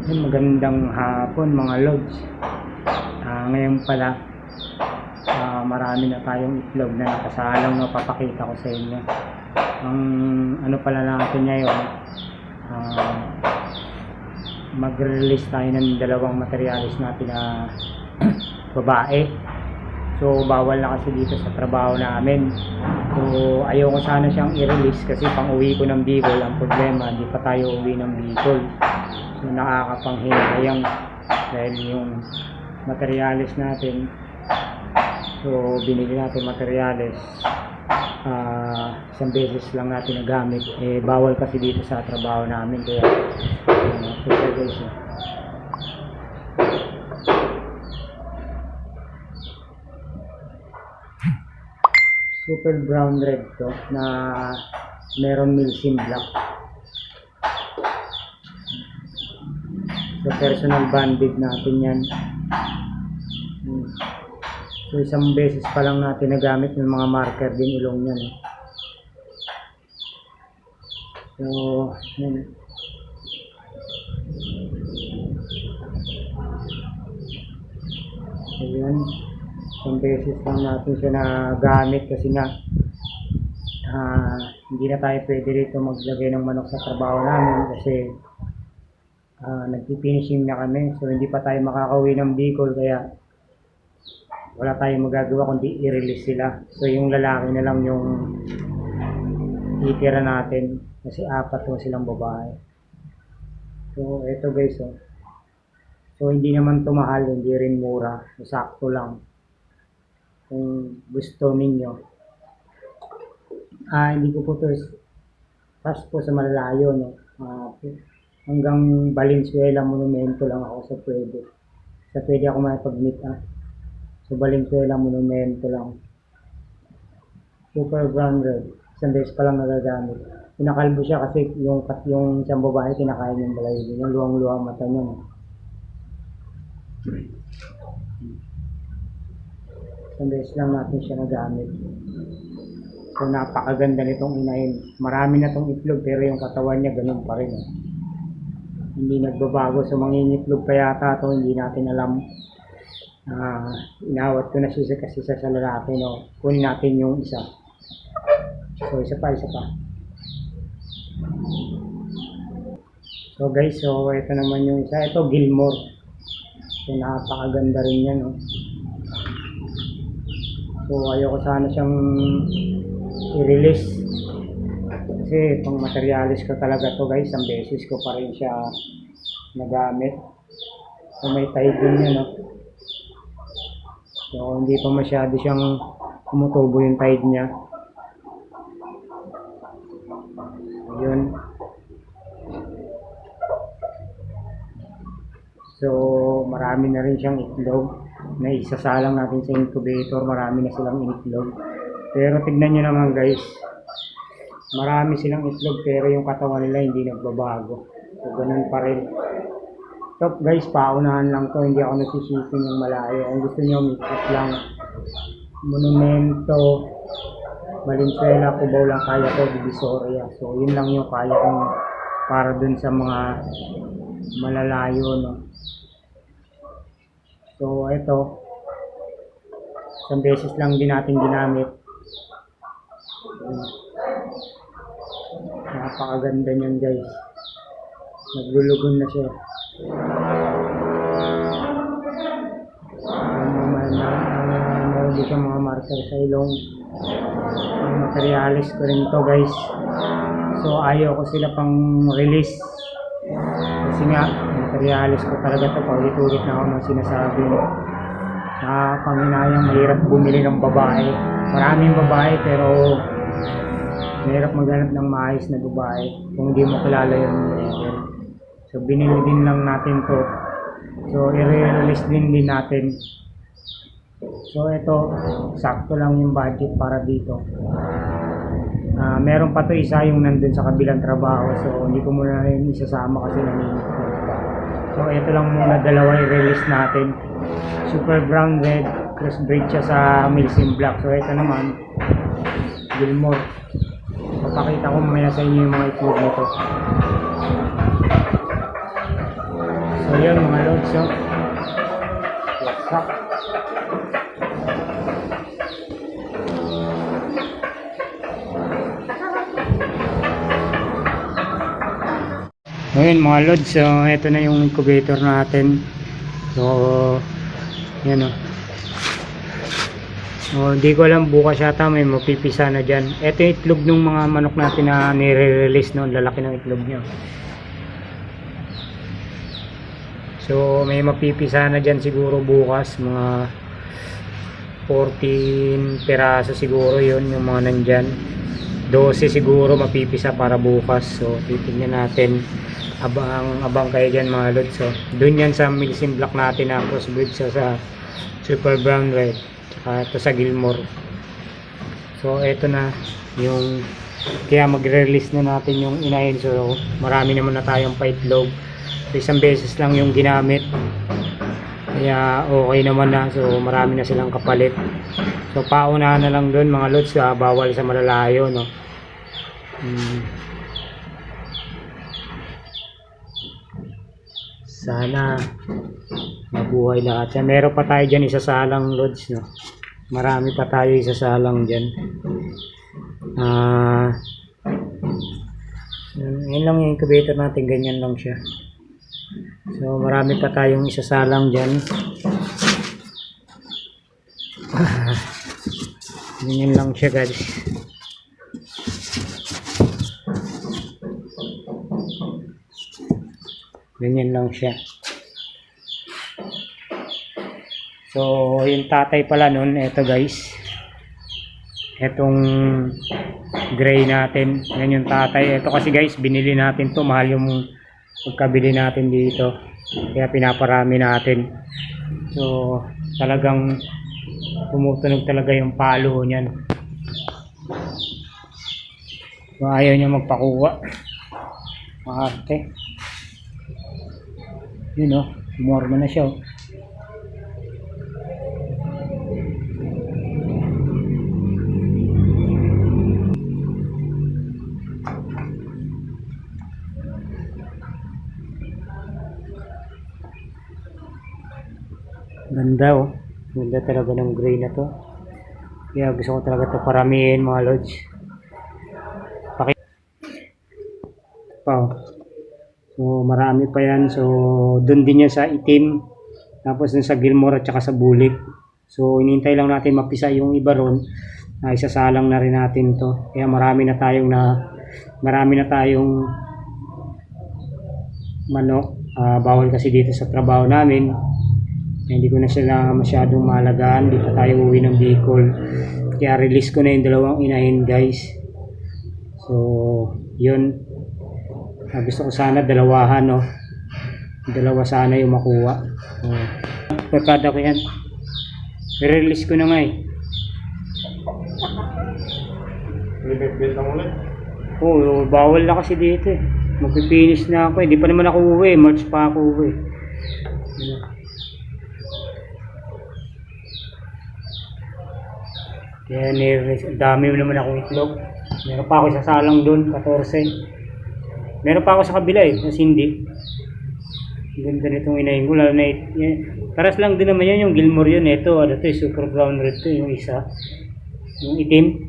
Magandang hapon mga lods. Ngayon pala, marami na tayong itlog na nakasalang na papakita ko sa inyo. Ang ano pala natin ngayon, mag-release tayo ng dalawang materialis natin na babae. So bawal na kasi dito sa trabaho namin. So ayaw ko sana siyang i-release kasi pang uwi ko ng Bicol. Ang problema, di pa tayo uwi ng Bicol. So nakakapanghinayang dahil yung materialis natin, so binili natin materialis, isang beses lang natin nagamit, bawal kasi dito sa trabaho namin, kaya guys, super brown red to na meron milsim black. So personal banded natin yan. So isang beses pa lang natin nagamit ng mga marker din ilong yan. So yan. So yan, isang beses lang natin siya nagamit kasi nga hindi na tayo pwede rito maglagay ng manok sa trabaho namin kasi nagpi-finishing na kami, so hindi pa tayo makakauwi ng Bicol, kaya wala tayong magagawa kundi i-release sila. So yung lalaki na lang yung itira natin kasi 4 silang babae. So eto guys, so hindi naman ito mahal, hindi rin mura, sakto lang kung gusto ninyo. Hindi ko po ito pass po sa malalayo, no? Hanggang Valenzuela Monumento lang ako sa pwede ako makipag-meet so Valenzuela Monumento lang. Super brown red, isang beses pa lang nagagamit. Pinakalbo siya kasi yung isang babae kinakain yung balahibo, yung luwang-luwang mata niya, no? Isang beses lang natin siya nagamit. So napakaganda nitong inahin. Marami na tong itlog pero yung katawan niya ganun pa rin, hindi nagbabago. So mangingitlog pa yata ito, hindi natin alam. Inawat ko na siya kasi sa lalaki, no? Kunin natin yung isa. So isa pa. So guys, so ito naman yung isa. Ito Gilmore. So napakaganda rin yan, no? So ayoko sana siyang i-release kasi pang materialis ko talaga to guys. Ang beses ko pa rin siya nagamit. So may tie din yan, no? So hindi pa masyado siyang kumutubo yung tie niya. Ayun. So marami na rin siyang itlog na isasalang natin sa incubator. Marami na silang itlog, pero tignan nyo naman guys, marami silang itlog pero yung katawan nila hindi nagbabago. So ganun pa rin. So guys, paunahan lang to, hindi ako nagsisipin yung malayo. Kung gusto nyo meet lang, Monumento, Valenzuela, Cubao lang kaya ko, Divisoria. So yun lang yung kaya kong para dun sa mga malalayo, no? So ito, isang beses lang din natin ginamit. Napakaganda niyan guys, naglulugon na siya. Meron din siyang mga marker sa ilong. Ang materialis ko rin to guys. So ayaw ko sila pang release kasi nga materialis ko talaga to. Paulit-ulit na ako ng sinasabi. Panghinayang mahirap bumili ng babae. Maraming babae pero mahirap maghanap ng maayos na babae kung hindi mo kilala yung level. So binili din lang natin to. So i-release din natin. So ito, sakto lang yung budget para dito. Meron pa to isa yung nandun sa kabilang trabaho. So hindi ko muna rin isasama kasi naninit ko. So ito lang muna, dalawa i-release natin. Super brown red, crossbreed siya sa milsim black. So ito naman, Gilmore. Papakita ko mamaya sa inyo yung mga itlog nito. So yun mga lods, so laksak. Ayun mga lods, so ito na yung incubator natin. So yan o. So hindi ko alam, bukas yata may mapipisa na dyan. Ito yung itlog ng mga manok natin na nire-release noon. Lalaki ng itlog nyo. So may mapipisa na dyan siguro bukas. Mga 14 peraso siguro yun yung mga nandyan. 12 siguro mapipisa para bukas. So titignan natin. Abang kayo dyan mga lods. So dun yan sa medicine block natin na crossbreed sa Super Brown Red. Tsaka ito sa Gilmore. So eto na yung, kaya magre-release na natin yung inahin. So marami naman na tayong paitlog. So, isang beses lang yung ginamit. Kaya okay naman na. So marami na silang kapalit. So paunahan na lang dun mga lods. Bawal sa malalayo, no. Sana mabuhay lahat. So, meron pa tayo dyan isasalang lods, no. Marami pa tayo isasalang dyan. Yan lang yung incubator natin, ganyan lang siya. So marami pa tayong isasalang dyan. Ganyan lang siya guys. Ganyan lang siya. So yung tatay pala nun, eto guys, etong gray natin, yan yung tatay. Ito kasi guys, binili natin to, mahal yung pagkabili natin dito, kaya pinaparami natin. So talagang tumutunog talaga yung palo niyan. So ayaw niya magpakuha, maarte. Yun o, umorma na siya o. Ganda oh. Ganda talaga ng gray na to. Kaya gusto ko talaga ito paramihin mga lods. So marami pa yan. So doon din yan sa itim. Tapos dun sa Gilmore at saka sa Bulik. So inintay lang natin mapisa yung iba ron. Isasalang na rin natin to. Kaya marami na tayong manok. Bawal kasi dito sa trabaho namin. Hindi ko na sila masyadong malagaan. Di pa tayo uwi ng Bicol. Kaya release ko na yung dalawang inahin guys. So yun. Gusto ko sana dalawahan, no. Dalawa sana yung makuha. Pagkada ko yan. I-release ko na nga eh. Oo, bawal na kasi dito eh. Magpipinish na ako eh. Di pa naman ako uwi. March pa ako uwi. Kaya dami naman akong itlog. Meron pa ako sasalang doon, 14. Meron pa ako sa kabila eh, sa Cindy. Ganda nitong inahin ko, lalo na paras lang din naman yan yung Gilmore yun. Ito, ano to, Super Brown Red to, yung isa. Yung itim.